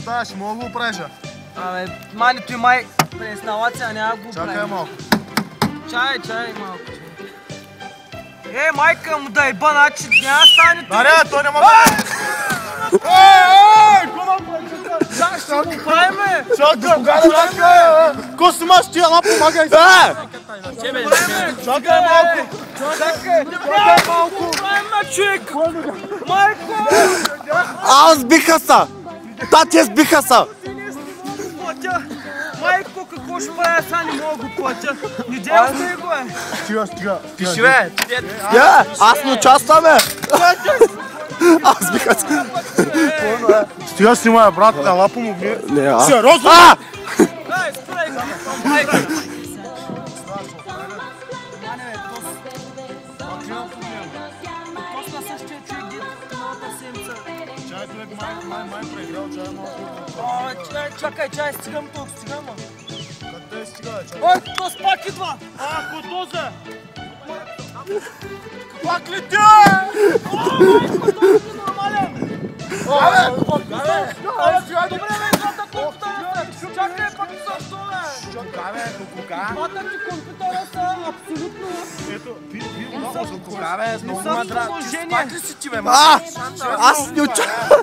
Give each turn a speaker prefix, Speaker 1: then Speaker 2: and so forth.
Speaker 1: става, ще мога да го оправиш.
Speaker 2: Абе, мани, той май през налация, няма го прави.
Speaker 1: Чакай малко.
Speaker 2: Чай малко. Майка му да еба, значи няма стане тук.
Speaker 1: Даря, той няма да...
Speaker 2: Как ще го правиме?
Speaker 1: Ко снимаш тия лапа, помагай се! Чакай малко!
Speaker 2: Чакай малко! Правиме, човек! Майко!
Speaker 3: Аз сбиха са! Тати сбиха са!
Speaker 2: Майко, какво ще правя, сега не мога го платя. Не дел с него,
Speaker 1: Стига.
Speaker 2: Тиши, бе!
Speaker 3: Аз не участваме! Аз биха са!
Speaker 1: Стига снимай, брат, на лапа му вие.
Speaker 3: Не, а?
Speaker 1: Сериозно?
Speaker 2: Дай, спрей! Майко! Почна същия човек, дето миналата седмица.
Speaker 1: Чай, човек, май преиграл, чай малко.
Speaker 2: Чакай, чай, стигам тук, стигам.
Speaker 1: Къде стига, чай?
Speaker 2: Ой, то пак идва!
Speaker 1: Котоза! Пак ли ти?
Speaker 2: Майко, то си нормален! Добре, бе, двата компютъра са! Чакай, пак също, бе! Двата ти компютъра са абсолютно...
Speaker 1: Ето,
Speaker 2: Не са в положение!
Speaker 3: Аз не участвам!